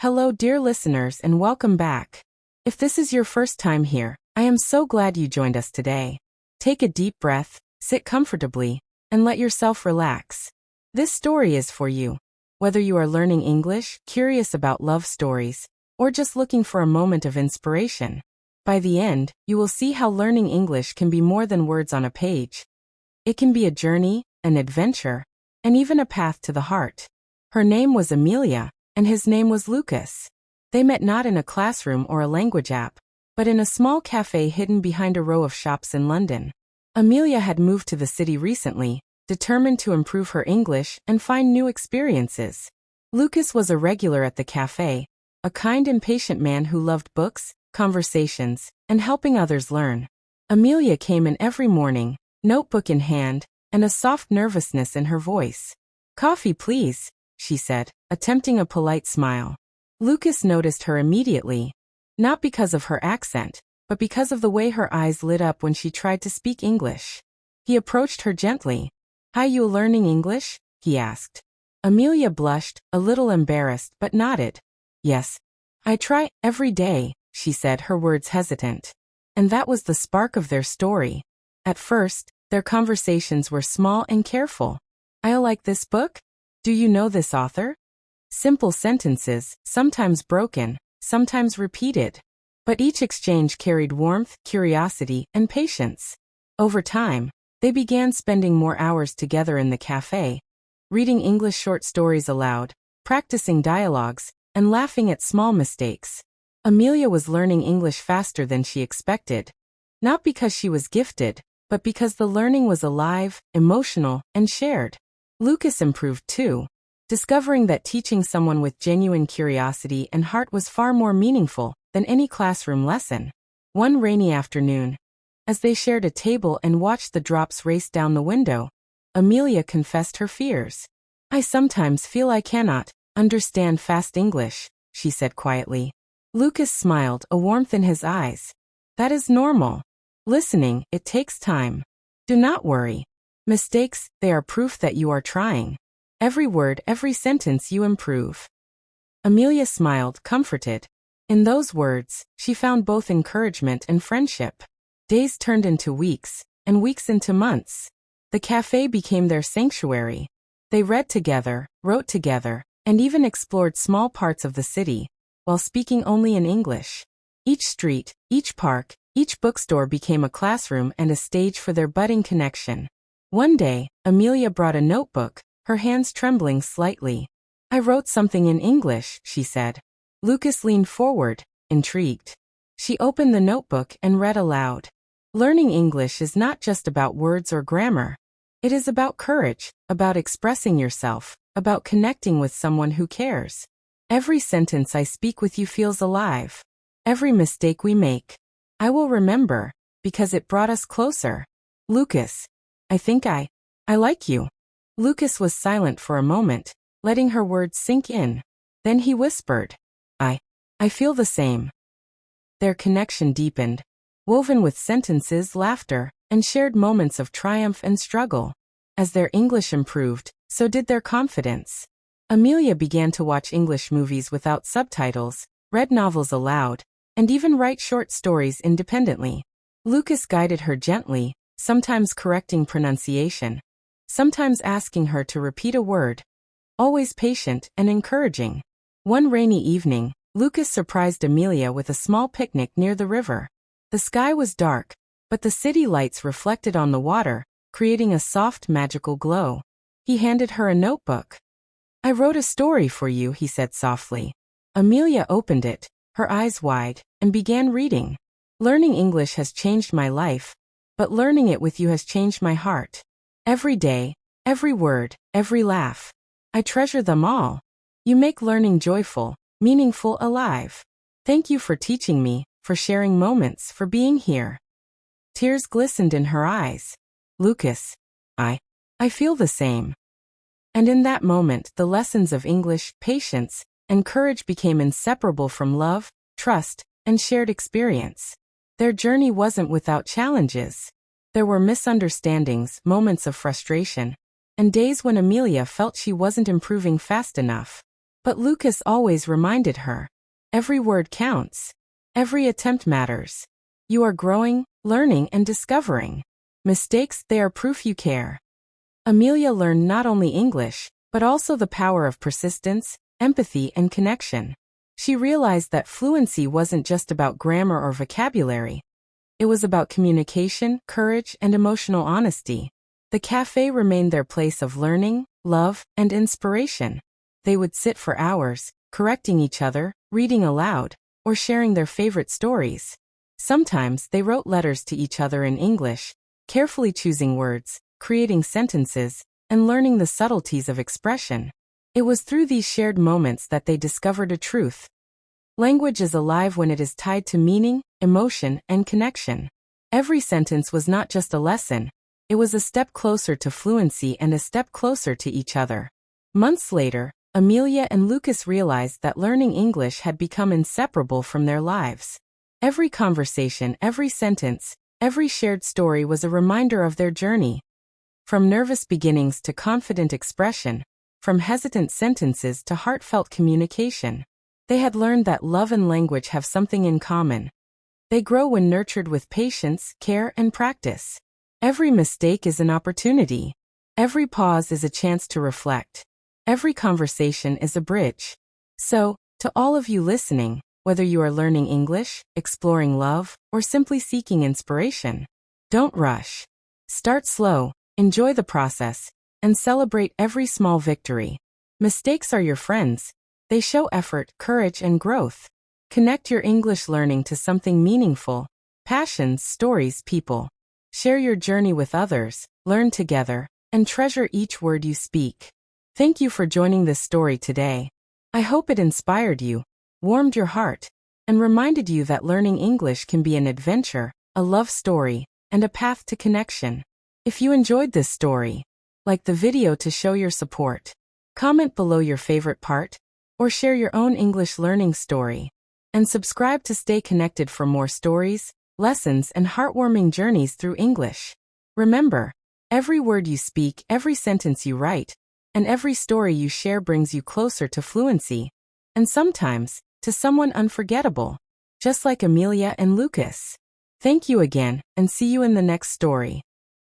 Hello, dear listeners, and welcome back. If this is your first time here, I am so glad you joined us today. Take a deep breath, sit comfortably, and let yourself relax. This story is for you. Whether you are learning English, curious about love stories, or just looking for a moment of inspiration, by the end, you will see how learning English can be more than words on a page. It can be a journey, an adventure, and even a path to the heart. Her name was Amelia, and his name was Lucas. They met not in a classroom or a language app, but in a small cafe hidden behind a row of shops in London. Amelia had moved to the city recently, determined to improve her English and find new experiences. Lucas was a regular at the cafe, a kind and patient man who loved books, conversations, and helping others learn. Amelia came in every morning, notebook in hand, and a soft nervousness in her voice. "Coffee, please," she said, attempting a polite smile. Lucas noticed her immediately, not because of her accent, but because of the way her eyes lit up when she tried to speak English. He approached her gently. "Hi, you learning English?" he asked. Amelia blushed, a little embarrassed, but nodded. "Yes. I try, every day," she said, her words hesitant. And that was the spark of their story. At first, their conversations were small and careful. "I like this book? Do you know this author?" Simple sentences, sometimes broken, sometimes repeated. But each exchange carried warmth, curiosity, and patience. Over time, they began spending more hours together in the cafe, reading English short stories aloud, practicing dialogues, and laughing at small mistakes. Amelia was learning English faster than she expected, not because she was gifted, but because the learning was alive, emotional, and shared. Lucas improved too, discovering that teaching someone with genuine curiosity and heart was far more meaningful than any classroom lesson. One rainy afternoon, as they shared a table and watched the drops race down the window, Amelia confessed her fears. "I sometimes feel I cannot understand fast English," she said quietly. Lucas smiled, a warmth in his eyes. "That is normal. Listening, it takes time. Do not worry. Mistakes, they are proof that you are trying. Every word, every sentence you improve." Amelia smiled, comforted. In those words, she found both encouragement and friendship. Days turned into weeks, and weeks into months. The cafe became their sanctuary. They read together, wrote together, and even explored small parts of the city, while speaking only in English. Each street, each park, each bookstore became a classroom and a stage for their budding connection. One day, Amelia brought a notebook, her hands trembling slightly. "I wrote something in English," she said. Lucas leaned forward, intrigued. She opened the notebook and read aloud. "Learning English is not just about words or grammar. It is about courage, about expressing yourself, about connecting with someone who cares. Every sentence I speak with you feels alive. Every mistake we make, I will remember, because it brought us closer. Lucas, I think I like you." Lucas was silent for a moment, letting her words sink in. Then he whispered, I feel the same." Their connection deepened, woven with sentences, laughter, and shared moments of triumph and struggle. As their English improved, so did their confidence. Amelia began to watch English movies without subtitles, read novels aloud, and even write short stories independently. Lucas guided her gently, sometimes correcting pronunciation, sometimes asking her to repeat a word. Always patient and encouraging. One rainy evening, Lucas surprised Amelia with a small picnic near the river. The sky was dark, but the city lights reflected on the water, creating a soft, magical glow. He handed her a notebook. "I wrote a story for you," he said softly. Amelia opened it, her eyes wide, and began reading. "Learning English has changed my life, but learning it with you has changed my heart. Every day, every word, every laugh. I treasure them all. You make learning joyful, meaningful, alive. Thank you for teaching me, for sharing moments, for being here." Tears glistened in her eyes. "Lucas, I feel the same." And in that moment, the lessons of English, patience, and courage became inseparable from love, trust, and shared experience. Their journey wasn't without challenges. There were misunderstandings, moments of frustration, and days when Amelia felt she wasn't improving fast enough. But Lucas always reminded her. Every word counts. Every attempt matters. You are growing, learning, and discovering. Mistakes, they are proof you care. Amelia learned not only English, but also the power of persistence, empathy, and connection. She realized that fluency wasn't just about grammar or vocabulary. It was about communication, courage, and emotional honesty. The cafe remained their place of learning, love, and inspiration. They would sit for hours, correcting each other, reading aloud, or sharing their favorite stories. Sometimes they wrote letters to each other in English, carefully choosing words, creating sentences, and learning the subtleties of expression. It was through these shared moments that they discovered a truth. Language is alive when it is tied to meaning, emotion, and connection. Every sentence was not just a lesson, it was a step closer to fluency and a step closer to each other. Months later, Amelia and Lucas realized that learning English had become inseparable from their lives. Every conversation, every sentence, every shared story was a reminder of their journey. From nervous beginnings to confident expression, from hesitant sentences to heartfelt communication, they had learned that love and language have something in common. They grow when nurtured with patience, care, and practice. Every mistake is an opportunity. Every pause is a chance to reflect. Every conversation is a bridge. So, to all of you listening, whether you are learning English, exploring love, or simply seeking inspiration, don't rush. Start slow, enjoy the process, and celebrate every small victory. Mistakes are your friends. They show effort, courage, and growth. Connect your English learning to something meaningful. Passions, stories, people. Share your journey with others, learn together, and treasure each word you speak. Thank you for joining this story today. I hope it inspired you, warmed your heart, and reminded you that learning English can be an adventure, a love story, and a path to connection. If you enjoyed this story, like the video to show your support, comment below your favorite part, or share your own English learning story, and subscribe to stay connected for more stories, lessons, and heartwarming journeys through English. Remember, every word you speak, every sentence you write, and every story you share brings you closer to fluency, and sometimes, to someone unforgettable, just like Amelia and Lucas. Thank you again, and see you in the next story.